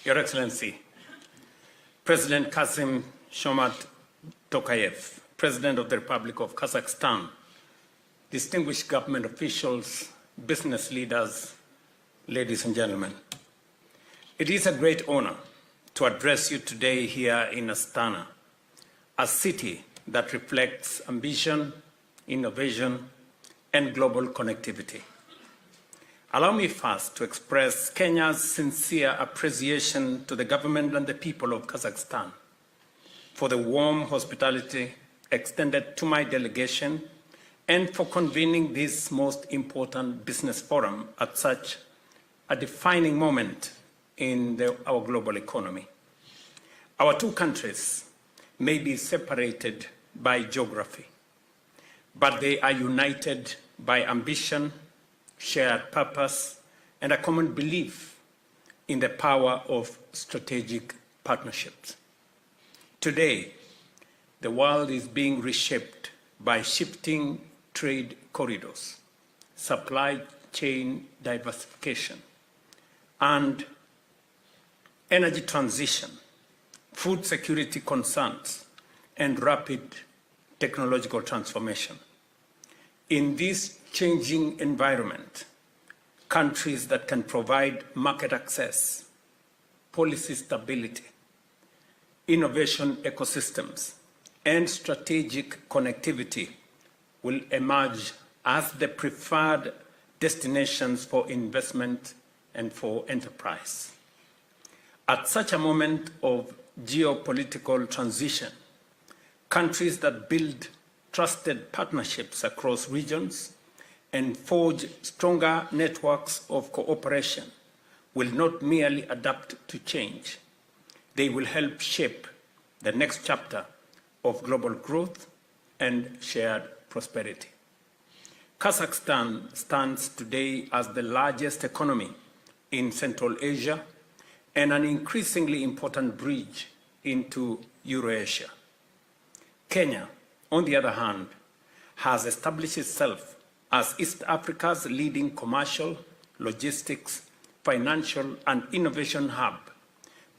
Your Excellency, President Kassym-Jomart Tokayev, President of the Republic of Kazakhstan, distinguished government officials, business leaders, ladies and gentlemen. It is a great honor to address you today here in Astana, a city that reflects ambition, innovation, and global connectivity. Allow me first to express Kenya's sincere appreciation to the government and the people of Kazakhstan for the warm hospitality extended to my delegation and for convening this most important business forum at such a defining moment in our global economy. Our two countries may be separated by geography, but they are united by ambition, shared purpose, and a common belief in the power of strategic partnerships. Today, the world is being reshaped by shifting trade corridors, supply chain diversification, and energy transition, food security concerns, and rapid technological transformation. In this changing environment, countries that can provide market access, policy stability, innovation ecosystems, and strategic connectivity will emerge as the preferred destinations for investment and for enterprise. At such a moment of geopolitical transition, countries that build trusted partnerships across regions and forge stronger networks of cooperation will not merely adapt to change. They will help shape the next chapter of global growth and shared prosperity. Kazakhstan stands today as the largest economy in Central Asia and an increasingly important bridge into Eurasia. Kenya, on the other hand, has established itself as East Africa's leading commercial, logistics, financial, and innovation hub,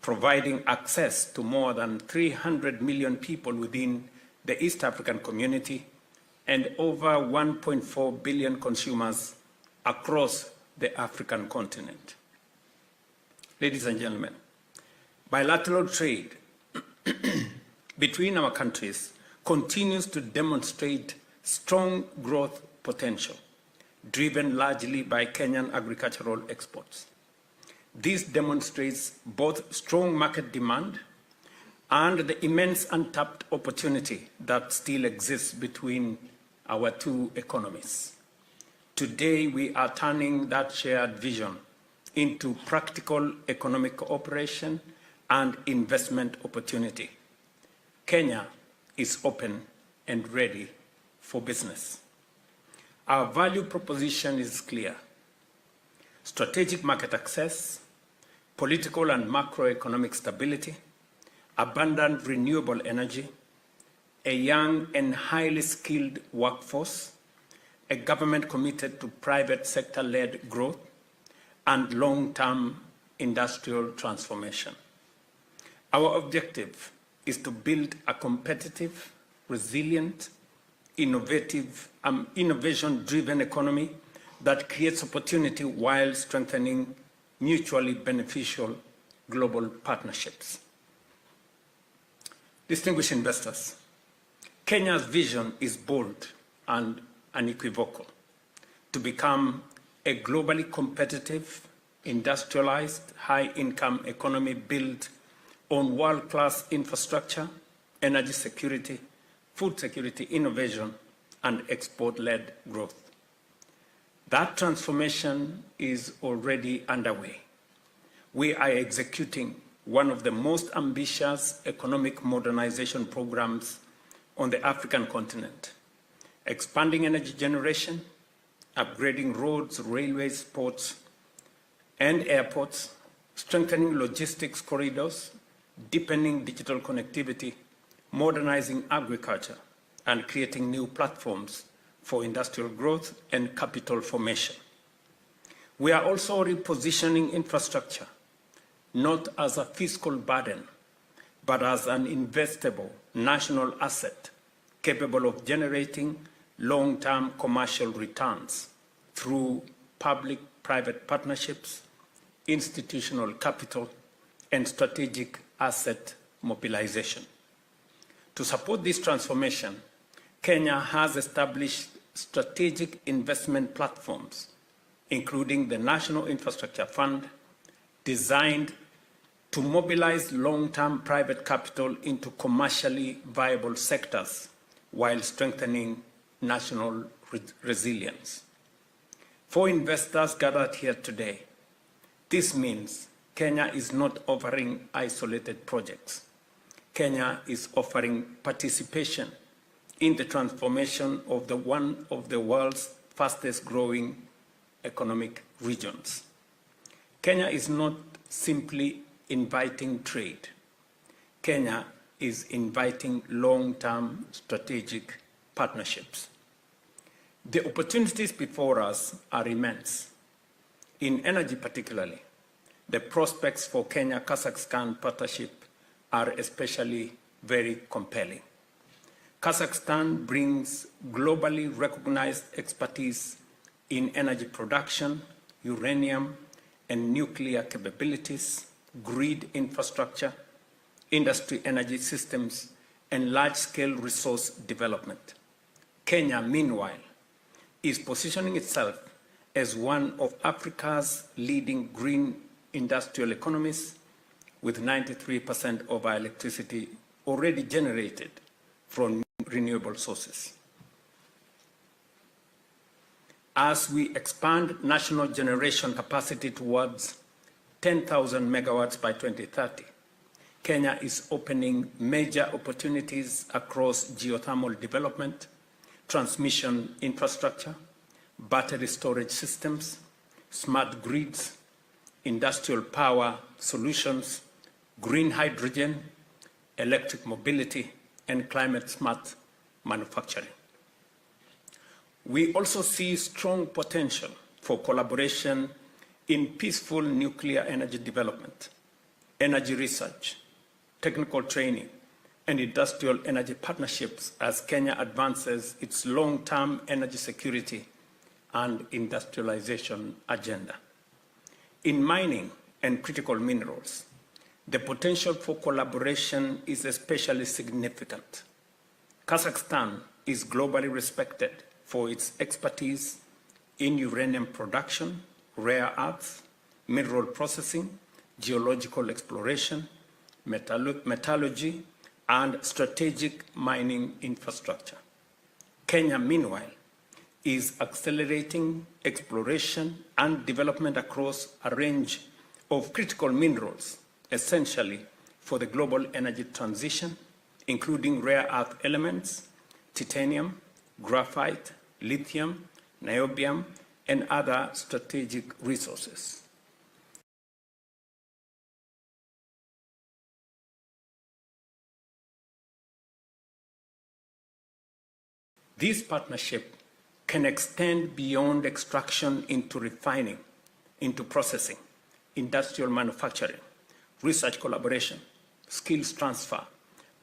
providing access to more than 300 million people within the East African community and over 1.4 billion consumers across the African continent. Ladies and gentlemen, bilateral trade between our countries continues to demonstrate strong growth potential, driven largely by Kenyan agricultural exports. This demonstrates both strong market demand and the immense untapped opportunity that still exists between our two economies. Today, we are turning that shared vision into practical economic cooperation and investment opportunity. Kenya is open and ready for business. Our value proposition is clear: strategic market access, political and macroeconomic stability, abundant renewable energy, a young and highly skilled workforce, a government committed to private sector-led growth, and long-term industrial transformation. Our objective is to build a competitive, resilient, innovation-driven economy that creates opportunity while strengthening mutually beneficial global partnerships. Distinguished investors, Kenya's vision is bold and unequivocal: to become a globally competitive, industrialized, high-income economy built on world-class infrastructure, energy security, food security, innovation, and export-led growth. That transformation is already underway. We are executing one of the most ambitious economic modernization programs on the African continent, expanding energy generation, upgrading roads, railways, ports, and airports, strengthening logistics corridors, deepening digital connectivity, modernizing agriculture, and creating new platforms for industrial growth and capital formation. We are also repositioning infrastructure not as a fiscal burden, but as an investable national asset capable of generating long-term commercial returns through public-private partnerships, institutional capital, and strategic asset mobilization. To support this transformation, Kenya has established strategic investment platforms, including the National Infrastructure Fund, designed to mobilize long-term private capital into commercially viable sectors while strengthening national resilience. For investors gathered here today, this means Kenya is not offering isolated projects. Kenya is offering participation in the transformation of one of the world's fastest growing economic regions. Kenya is not simply inviting trade. Kenya is inviting long-term strategic partnerships. The opportunities before us are immense. In energy particularly, the prospects for Kenya-Kazakhstan partnership are especially very compelling. Kazakhstan brings globally recognized expertise in energy production, uranium and nuclear capabilities, grid infrastructure, industry energy systems, and large-scale resource development. Kenya, meanwhile, is positioning itself as one of Africa's leading green industrial economies, with 93% of our electricity already generated from renewable sources. As we expand national generation capacity towards 10,000 megawatts by 2030, Kenya is opening major opportunities across geothermal development, transmission infrastructure, battery storage systems, smart grids, industrial power solutions, green hydrogen, electric mobility, and climate-smart manufacturing. We also see strong potential for collaboration in peaceful nuclear energy development, energy research, technical training, and industrial energy partnerships as Kenya advances its long-term energy security and industrialization agenda. In mining and critical minerals, the potential for collaboration is especially significant. Kazakhstan is globally respected for its expertise in uranium production, rare earths, mineral processing, geological exploration, metallurgy, and strategic mining infrastructure. Kenya, meanwhile, is accelerating exploration and development across a range of critical minerals, essentially for the global energy transition, including rare earth elements, titanium, graphite, lithium, niobium, and other strategic resources. This partnership can extend beyond extraction into refining, into processing, industrial manufacturing, research collaboration, skills transfer,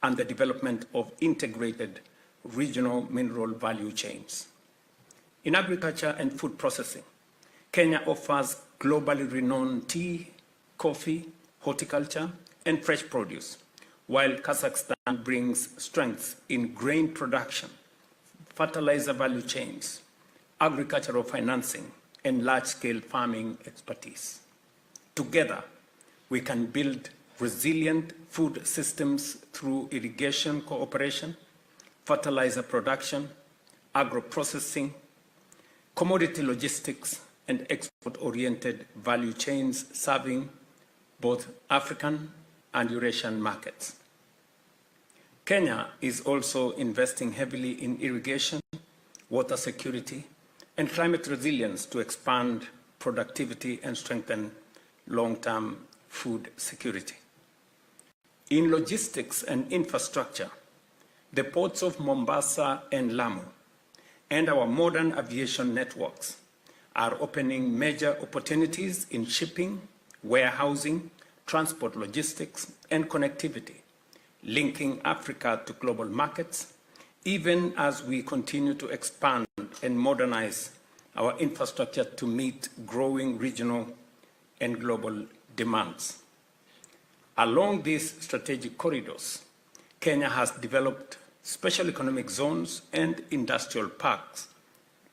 and the development of integrated regional mineral value chains. In agriculture and food processing, Kenya offers globally renowned tea, coffee, horticulture, and fresh produce, while Kazakhstan brings strengths in grain production, fertilizer value chains, agricultural financing, and large-scale farming expertise. Together, we can build resilient food systems through irrigation cooperation, fertilizer production, agro-processing, commodity logistics, and export-oriented value chains serving both African and Eurasian markets. Kenya is also investing heavily in irrigation, water security, and climate resilience to expand productivity and strengthen long-term food security. In logistics and infrastructure, the ports of Mombasa and Lamu and our modern aviation networks are opening major opportunities in shipping, warehousing, transport, logistics, and connectivity, linking Africa to global markets, even as we continue to expand and modernize our infrastructure to meet growing regional and global demands. Along these strategic corridors, Kenya has developed special economic zones and industrial parks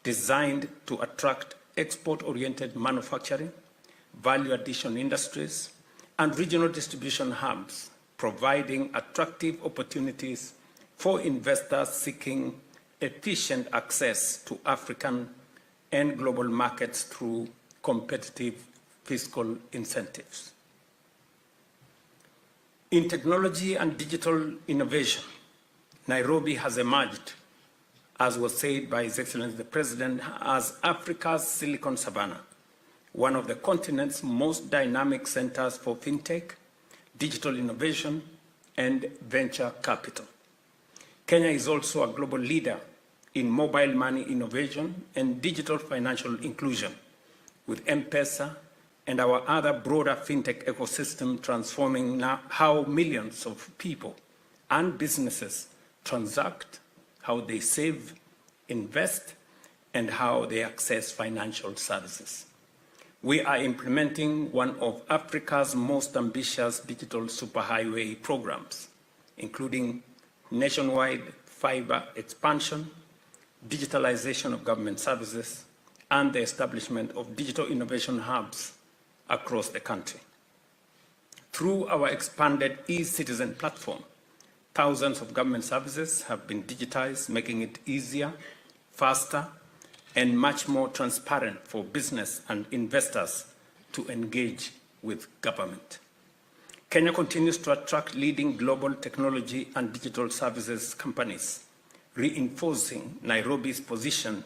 designed to attract export-oriented manufacturing, value-addition industries, and regional distribution hubs, providing attractive opportunities for investors seeking efficient access to African and global markets through competitive fiscal incentives. In technology and digital innovation, Nairobi has emerged, as was said by His Excellency the President, as Africa's Silicon Savannah, one of the continent's most dynamic centers for fintech, digital innovation, and venture capital. Kenya is also a global leader in mobile money innovation and digital financial inclusion, with M-Pesa and our other broader fintech ecosystem transforming now how millions of people and businesses transact, how they save, invest, and how they access financial services. We are implementing one of Africa's most ambitious digital superhighway programs, including nationwide fiber expansion, digitalization of government services, and the establishment of digital innovation hubs across the country. Through our expanded e-citizen platform, thousands of government services have been digitized, making it easier, faster, and much more transparent for business and investors to engage with government. Kenya continues to attract leading global technology and digital services companies, reinforcing Nairobi's position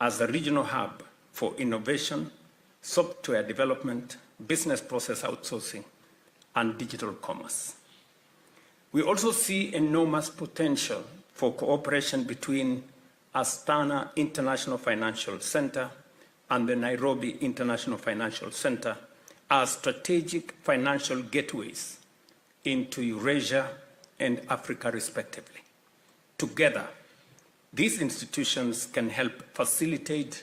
as a regional hub for innovation, software development, business process outsourcing, and digital commerce. We also see enormous potential for cooperation between Astana International Financial Center and the Nairobi International Financial Center as strategic financial gateways into Eurasia and Africa, respectively. Together, these institutions can help facilitate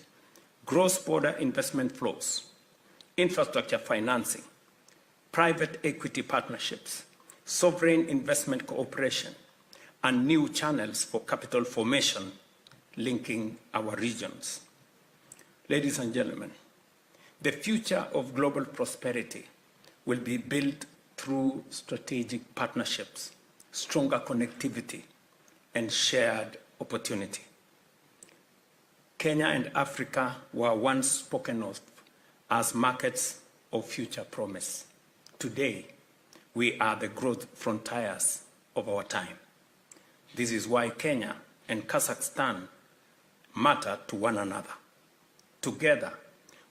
cross-border investment flows, infrastructure financing, private equity partnerships, sovereign investment cooperation, and new channels for capital formation linking our regions. Ladies and gentlemen, the future of global prosperity will be built through strategic partnerships, stronger connectivity, and shared opportunity. Kenya and Africa were once spoken of as markets of future promise. Today, we are the growth frontiers of our time. This is why Kenya and Kazakhstan matter to one another. Together,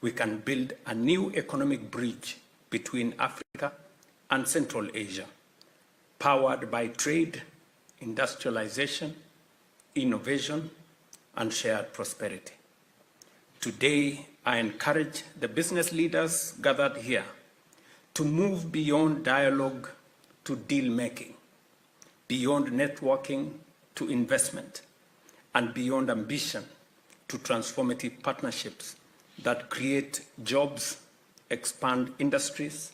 we can build a new economic bridge between Africa and Central Asia, powered by trade, industrialization, innovation, and shared prosperity. Today, I encourage the business leaders gathered here to move beyond dialogue to deal-making, beyond networking to investment, and beyond ambition to transformative partnerships that create jobs, expand industries,